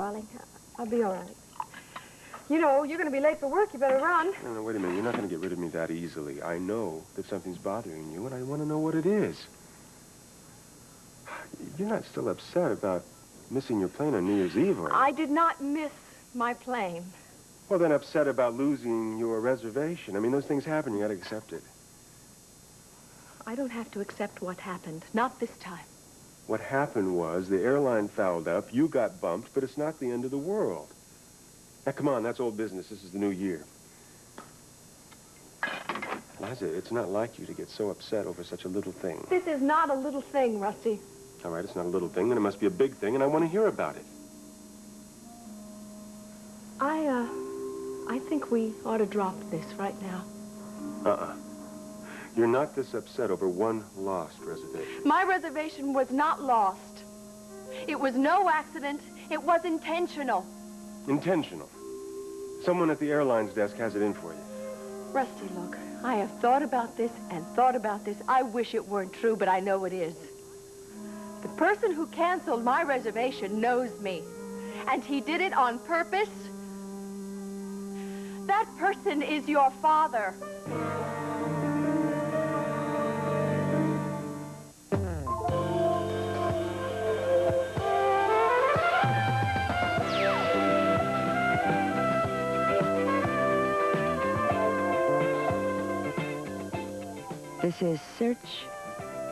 darling. I'll be all right. You know, you're going to be late for work. You better run. No, wait a minute. You're not going to get rid of me that easily. I know that something's bothering you, and I want to know what it is. You're not still upset about missing your plane on New Year's Eve, are you? I did not miss my plane. Well, then upset about losing your reservation. I mean, those things happen. You got to accept it. I don't have to accept what happened. Not this time. What happened was the airline fouled up, you got bumped, but it's not the end of the world. Now, come on, that's old business. This is the new year. Liza, it's not like you to get so upset over such a little thing. This is not a little thing, Rusty. All right, it's not a little thing, then it must be a big thing, and I want to hear about it. I think we ought to drop this right now. You're not this upset over one lost reservation. My reservation was not lost. It was no accident. It was intentional. Intentional? Someone at the airline's desk has it in for you. Rusty, look, I have thought about this and thought about this. I wish it weren't true, but I know it is. The person who canceled my reservation knows me, and he did it on purpose. That person is your father. This is search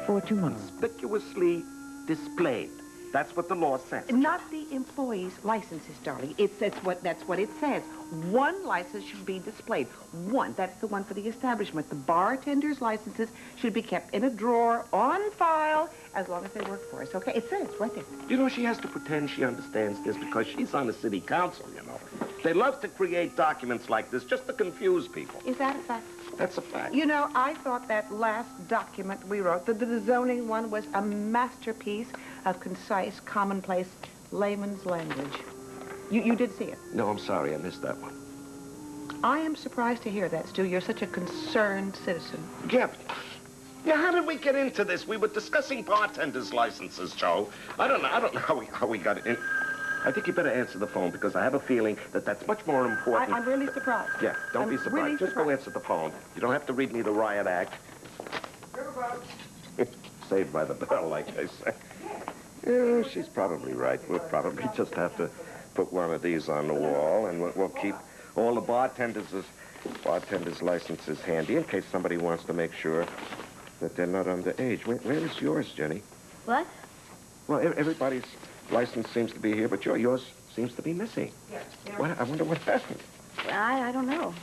for 2 months. Conspicuously displayed. That's what the law says. Not the employee's licenses, darling. That's what it says. One license should be displayed. One. That's the one for the establishment. The bartender's licenses should be kept in a drawer on file as long as they work for us, okay? It says right there. You know, she has to pretend she understands this because she's on the city council, you know. They love to create documents like this just to confuse people. Is that a fact? That's a fact. You know, I thought that last document we wrote, the zoning one, was a masterpiece of concise, commonplace, layman's language. You did see it? No, I'm sorry. I missed that one. I am surprised to hear that, Stu. You're such a concerned citizen. Yeah. Yeah, how did we get into this? We were discussing bartenders' licenses, Joe. I don't know how we got in. I think you better answer the phone because I have a feeling that that's much more important. I'm really surprised. Yeah, don't be surprised. Really Just go answer the phone. You don't have to read me the riot act. Saved by the bell, like they say. Yeah, she's probably right. We'll probably just have to put one of these on the wall, and we'll keep all the bartenders' licenses handy in case somebody wants to make sure that they're not underage. Where is yours, Jenny? What? Well, everybody's license seems to be here, but yours seems to be missing. What? I wonder what happened. Well, I don't know.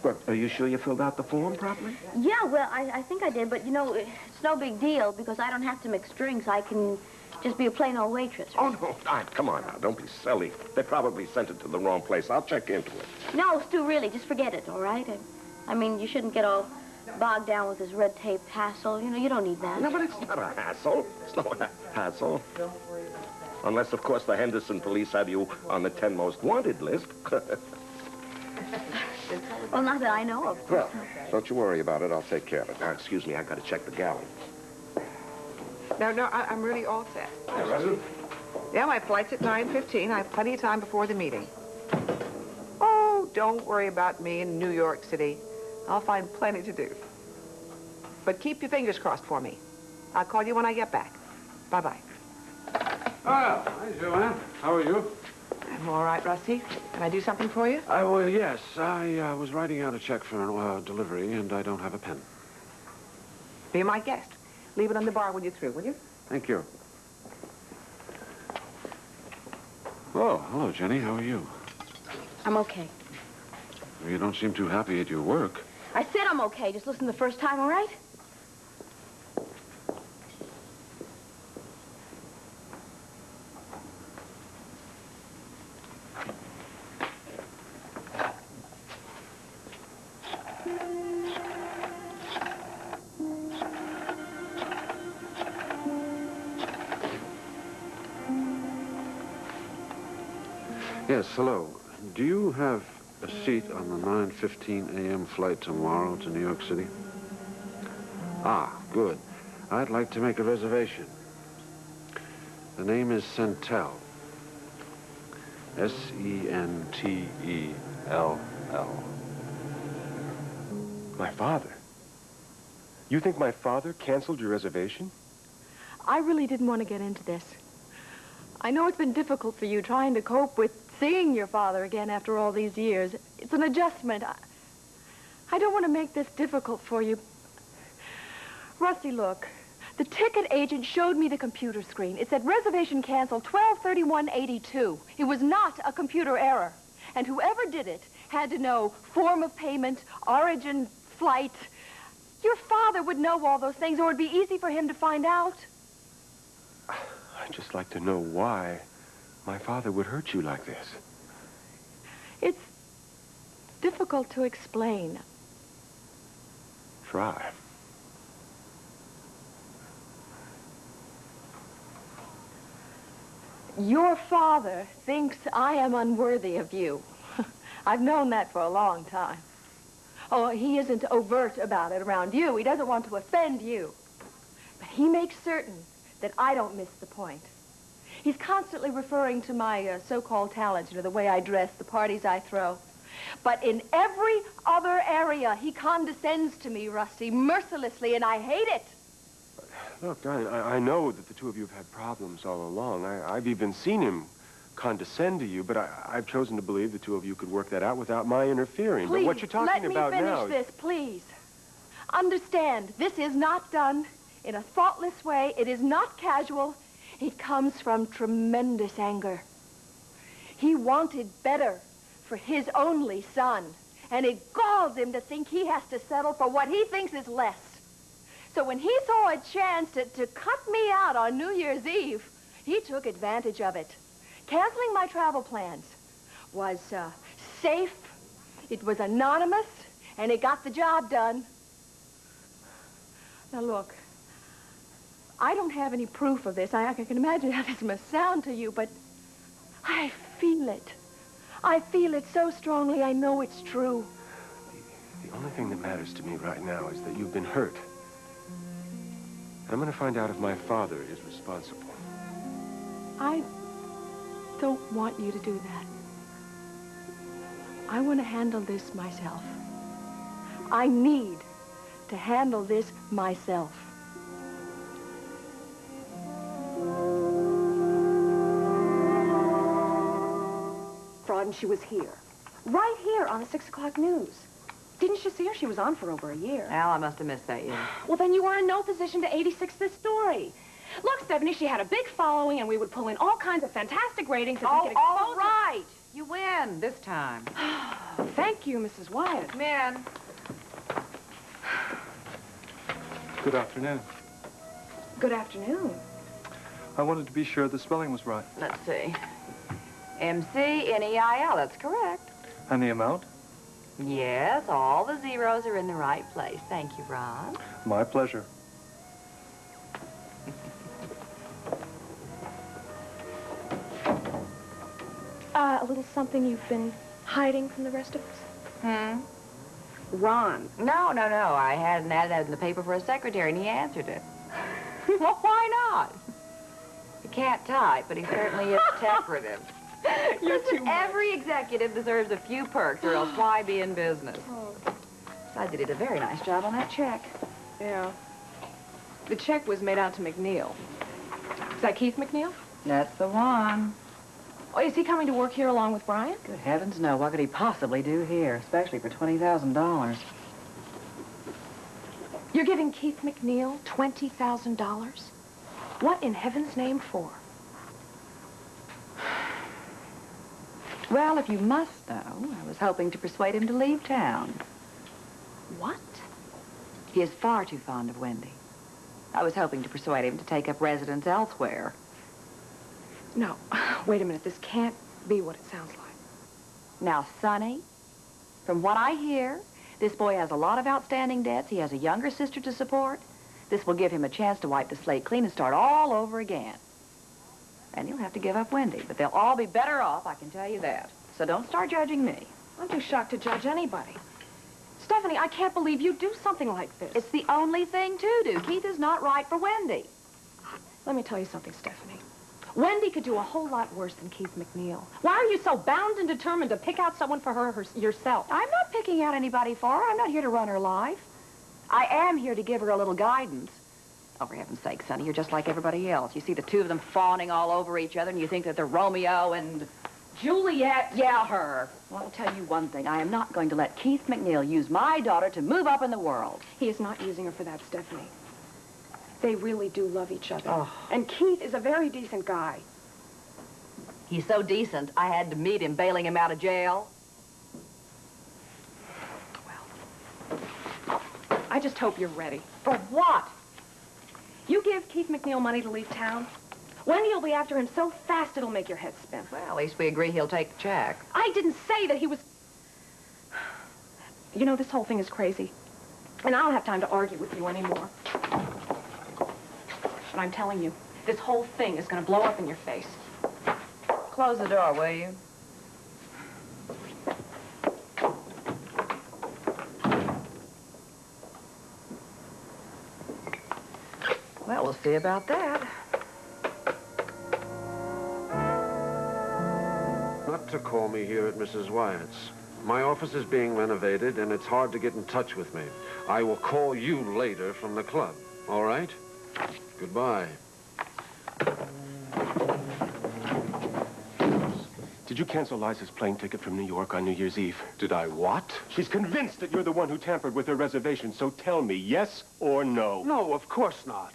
But are you sure you filled out the form properly? Yeah, well, I think I did, but, you know, it's no big deal because I don't have to mix drinks. I can just be a plain old waitress. Oh, no. Come on now. Don't be silly. They probably sent it to the wrong place. I'll check into it. No, Stu, really, just forget it, all right? I mean, you shouldn't get all bogged down with this red tape hassle. You know, you don't need that. No, but it's not a hassle. It's no hassle. Unless, of course, the Henderson police have you on the 10 most wanted list. Well, not that I know of. Well, don't you worry about it. I'll take care of it. Now, excuse me. I got to check the galley. No, I'm really all set. Hey, Russell. Yeah, my flight's at 9:15. I have plenty of time before the meeting. Oh, don't worry about me in New York City. I'll find plenty to do. But keep your fingers crossed for me. I'll call you when I get back. Bye-bye. Oh, hi, Joanne. How are you? I'm all right, Rusty. Can I do something for you? Well, yes. I was writing out a check for a delivery, and I don't have a pen. Be my guest. Leave it on the bar when you're through, will you? Thank you. Oh, hello, Jenny. How are you? I'm okay. You don't seem too happy at your work. I said I'm okay. Just listen the first time, all right? Yes, hello. Do you have a seat on the 9:15 a.m. flight tomorrow to New York City? Ah, good. I'd like to make a reservation. The name is Santel. S-E-N-T-E-L-L. My father? You think my father canceled your reservation? I really didn't want to get into this. I know it's been difficult for you trying to cope with seeing your father again after all these years. It's an adjustment. I don't want to make this difficult for you. Rusty, look. The ticket agent showed me the computer screen. It said reservation canceled 12/31/82. It was not a computer error. And whoever did it had to know form of payment, origin, flight. Your father would know all those things, or it would be easy for him to find out. I'd just like to know why my father would hurt you like this. It's difficult to explain. Try. Your father thinks I am unworthy of you. I've known that for a long time. Oh, he isn't overt about it around you. He doesn't want to offend you. But he makes certain that I don't miss the point. He's constantly referring to my so-called talents, the way I dress, the parties I throw. But in every other area, he condescends to me, Rusty, mercilessly, and I hate it. Look, I know that the two of you have had problems all along. I've even seen him condescend to you, but I've chosen to believe the two of you could work that out without my interfering. Please, but what you're talking about now... let me finish this, please. Understand, this is not done in a thoughtless way. It is not casual. It comes from tremendous anger. He wanted better for his only son, and it galls him to think he has to settle for what he thinks is less. So when he saw a chance to cut me out on New Year's Eve, he took advantage of it. Canceling my travel plans was safe, it was anonymous, and it got the job done. Now look, I don't have any proof of this. I can imagine how this must sound to you, but I feel it. I feel it so strongly, I know it's true. The only thing that matters to me right now is that you've been hurt. I'm going to find out if my father is responsible. I don't want you to do that. I want to handle this myself. I need to handle this myself. Fraud, and she was here. Right here on the 6 o'clock news. Didn't you see her? She was on for over a year. Al, I must have missed that year. Well, then you were in no position to 86 this story. Look, Stephanie, she had a big following, and we would pull in all kinds of fantastic ratings. Oh, all right. You win this time. Thank you, Mrs. Wyatt. Come in. Good afternoon. Good afternoon. I wanted to be sure the spelling was right. Let's see. M-C-N-E-I-L, that's correct. And the amount? Yes, all the zeros are in the right place. Thank you, Ron. My pleasure. A little something you've been hiding from the rest of us? Ron. No. I had an ad in the paper for a secretary, and he answered it. Well, why not? He can't type, but he certainly is decorative. Listen, every executive deserves a few perks, or else why be in business? Besides, he did a very nice job on that check. Yeah. The check was made out to McNeil. Is that Keith McNeil? That's the one. Oh, is he coming to work here along with Brian? Good heavens, no. What could he possibly do here, especially for $20,000? You're giving Keith McNeil $20,000? What in heaven's name for? Well, if you must know, I was hoping to persuade him to leave town. What? He is far too fond of Wendy. I was hoping to persuade him to take up residence elsewhere. No, wait a minute. This can't be what it sounds like. Now, Sonny, from what I hear, this boy has a lot of outstanding debts. He has a younger sister to support. This will give him a chance to wipe the slate clean and start all over again. And he'll have to give up Wendy, but they'll all be better off, I can tell you that. So don't start judging me. I'm too shocked to judge anybody. Stephanie, I can't believe you do something like this. It's the only thing to do. Keith is not right for Wendy. Let me tell you something, Stephanie. Wendy could do a whole lot worse than Keith McNeil. Why are you so bound and determined to pick out someone for her yourself? I'm not picking out anybody for her. I'm not here to run her life. I am here to give her a little guidance. Oh, for heaven's sake, Sonny, you're just like everybody else. You see the two of them fawning all over each other, and you think that they're Romeo and Juliet. Yeah, her. Well, I'll tell you one thing. I am not going to let Keith McNeil use my daughter to move up in the world. He is not using her for that, Stephanie. They really do love each other. Oh. And Keith is a very decent guy. He's so decent, I had to meet him bailing him out of jail. Well, I just hope you're ready. For what? You give Keith McNeil money to leave town, Wendy will be after him so fast it'll make your head spin. Well, at least we agree he'll take the check. I didn't say that he was... You know, this whole thing is crazy. And I don't have time to argue with you anymore. But I'm telling you, this whole thing is going to blow up in your face. Close the door, will you? Well, we'll see about that. Not to call me here at Mrs. Wyatt's. My office is being renovated, and it's hard to get in touch with me. I will call you later from the club, all right? Goodbye. Did you cancel Liza's plane ticket from New York on New Year's Eve? Did I what? She's convinced that you're the one who tampered with her reservation, so tell me, yes or no? No, of course not.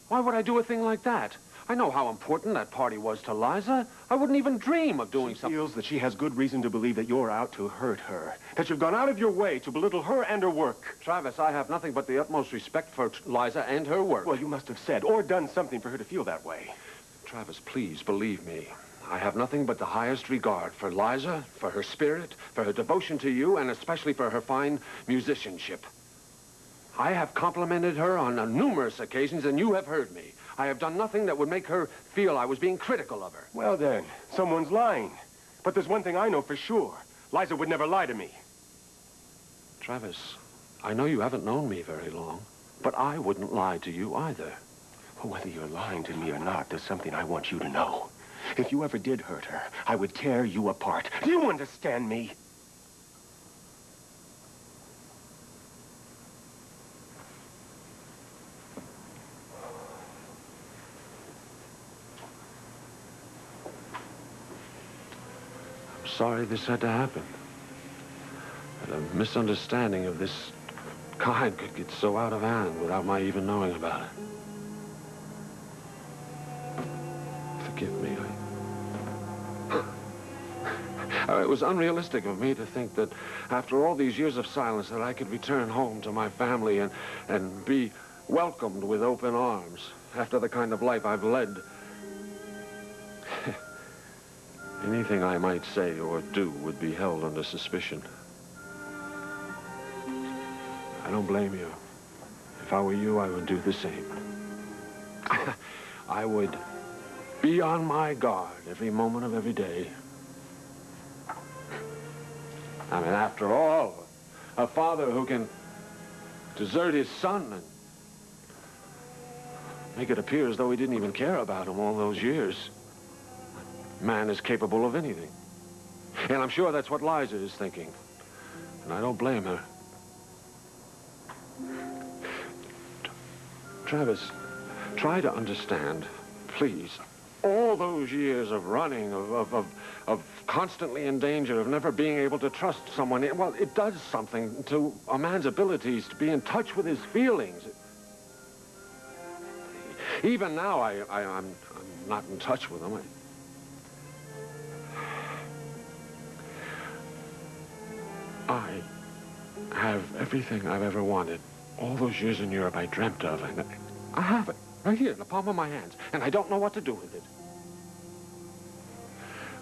Why would I do a thing like that? I know how important that party was to Liza. I wouldn't even dream of doing something. She feels that she has good reason to believe that you're out to hurt her, that you've gone out of your way to belittle her and her work. Travis, I have nothing but the utmost respect for Liza and her work. Well, you must have said or done something for her to feel that way. Travis, please believe me. I have nothing but the highest regard for Liza, for her spirit, for her devotion to you, and especially for her fine musicianship. I have complimented her on numerous occasions, and you have heard me. I have done nothing that would make her feel I was being critical of her. Well, then, someone's lying. But there's one thing I know for sure. Liza would never lie to me. Travis, I know you haven't known me very long, but I wouldn't lie to you either. Well, whether you're lying to me or not, there's something I want you to know. If you ever did hurt her, I would tear you apart. Do you understand me? I'm sorry this had to happen. That a misunderstanding of this kind could get so out of hand without my even knowing about it. Forgive me. It was unrealistic of me to think that after all these years of silence that I could return home to my family and be welcomed with open arms after the kind of life I've led. Anything I might say or do would be held under suspicion. I don't blame you. If I were you, I would do the same. I would be on my guard every moment of every day. I mean, after all, a father who can desert his son and make it appear as though he didn't even care about him all those years. Man is capable of anything. And I'm sure that's what Liza is thinking. And I don't blame her. Travis, try to understand, please. All those years of running, of constantly in danger, of never being able to trust someone, well, it does something to a man's abilities to be in touch with his feelings. Even now, I'm not in touch with them. I have everything I've ever wanted. All those years in Europe I dreamt of, and I have it right here in the palm of my hands, and I don't know what to do with it.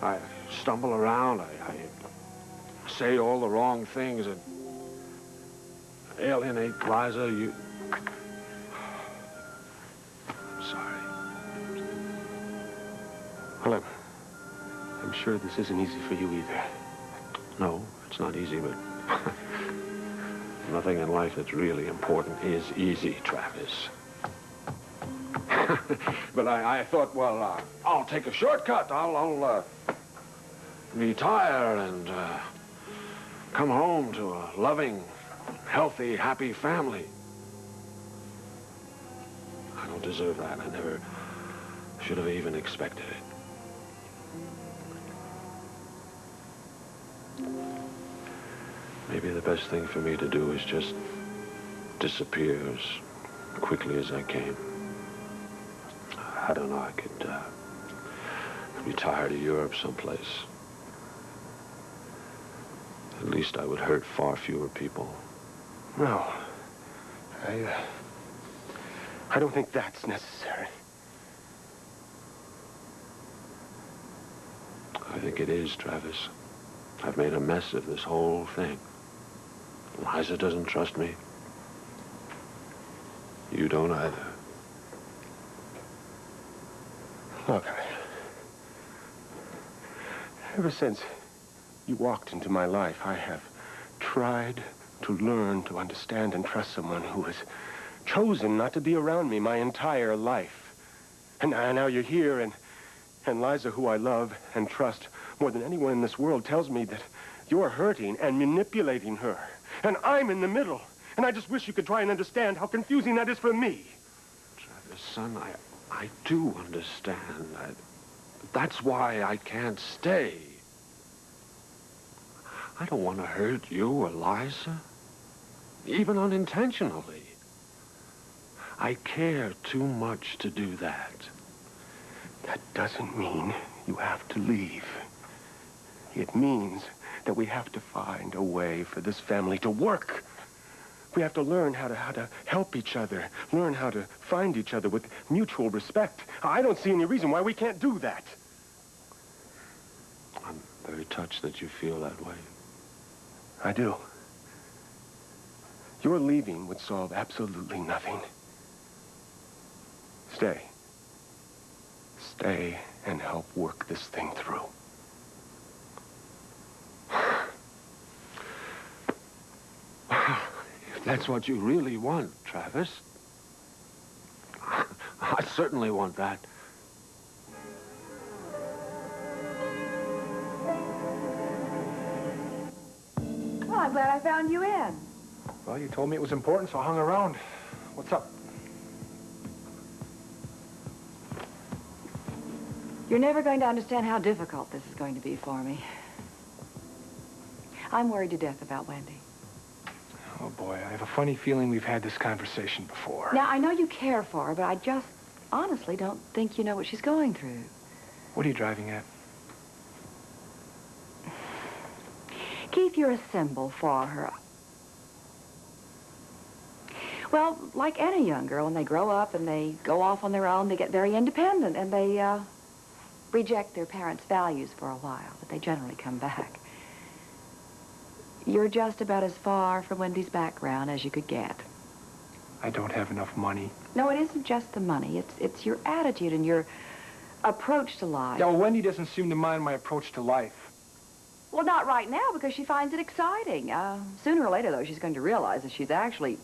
I stumble around, I say all the wrong things and alienate Liza. I'm sorry. Well, I'm sure this isn't easy for you either. No, it's not easy, but nothing in life that's really important is easy, Travis. But I thought, well, I'll take a shortcut. I'll retire and come home to a loving, healthy, happy family. I don't deserve that. I never should have even expected it. Maybe the best thing for me to do is just disappear as quickly as I came. I don't know, I could retire to Europe someplace. At least I would hurt far fewer people. No. I don't think that's necessary. I think it is, Travis. I've made a mess of this whole thing. Liza doesn't trust me. You don't either. Look, ever since you walked into my life, I have tried to learn to understand and trust someone who has chosen not to be around me my entire life. And now you're here, and Liza, who I love and trust more than anyone in this world, tells me that you're hurting and manipulating her. And I'm in the middle. And I just wish you could try and understand how confusing that is for me. Travis, son, I do understand. That's why I can't stay. I don't want to hurt you or Liza, even unintentionally. I care too much to do that. That doesn't mean you have to leave. It means that we have to find a way for this family to work. We have to learn how to help each other, learn how to find each other with mutual respect. I don't see any reason why we can't do that. I'm very touched that you feel that way. I do. Your leaving would solve absolutely nothing. Stay. Stay and help work this thing through. If that's what you really want, Travis, I certainly want that. Well, I'm glad I found you in. Well, you told me it was important, so I hung around. What's up? You're never going to understand how difficult this is going to be for me. I'm worried to death about Wendy. Oh, boy, I have a funny feeling we've had this conversation before. Now, I know you care for her, but I just honestly don't think you know what she's going through. What are you driving at? Keith, you're a symbol for her. Well, like any young girl, when they grow up and they go off on their own, they get very independent and they reject their parents' values for a while, but they generally come back. You're just about as far from Wendy's background as you could get. I don't have enough money. No, it isn't just the money. It's your attitude and your approach to life. Yeah, well, Wendy doesn't seem to mind my approach to life. Well, not right now, because she finds it exciting. Sooner or later, though, she's going to realize that she's actually...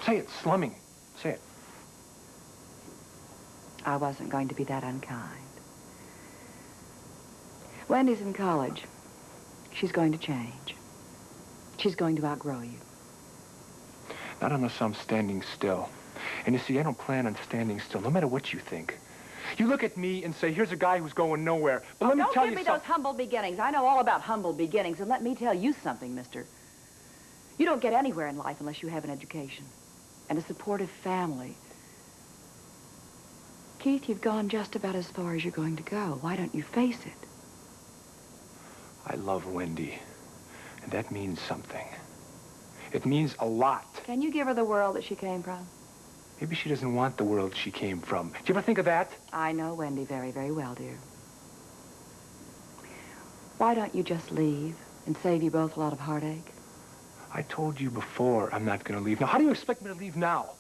Say it, slumming. Say it. I wasn't going to be that unkind. Wendy's in college. She's going to change. She's going to outgrow you. Not unless I'm standing still. And you see, I don't plan on standing still, no matter what you think. You look at me and say, here's a guy who's going nowhere. But let me tell you something. Don't give me those humble beginnings. I know all about humble beginnings. And let me tell you something, mister. You don't get anywhere in life unless you have an education and a supportive family. Keith, you've gone just about as far as you're going to go. Why don't you face it? I love Wendy, and that means something. It means a lot. Can you give her the world that she came from? Maybe she doesn't want the world she came from. Do you ever think of that? I know Wendy very, very well, dear. Why don't you just leave and save you both a lot of heartache? I told you before I'm not going to leave. Now, how do you expect me to leave now?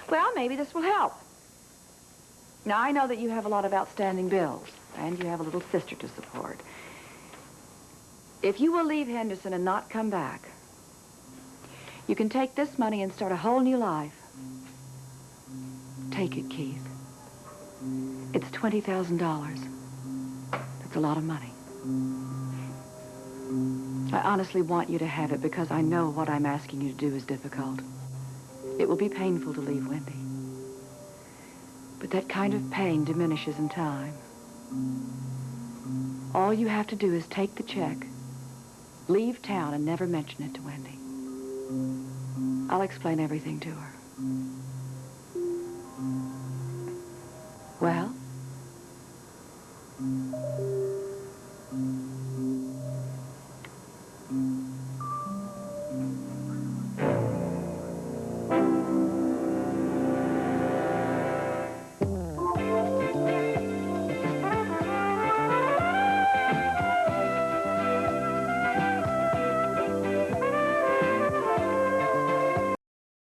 Well, maybe this will help. Now, I know that you have a lot of outstanding bills, and you have a little sister to support. If you will leave Henderson and not come back, you can take this money and start a whole new life Take it, Keith. It's $20,000. That's a lot of money. I honestly want you to have it because I know what I'm asking you to do is difficult. It will be painful to leave Wendy. But that kind of pain diminishes in time. All you have to do is take the check, leave town, and never mention it to Wendy. I'll explain everything to her. Well?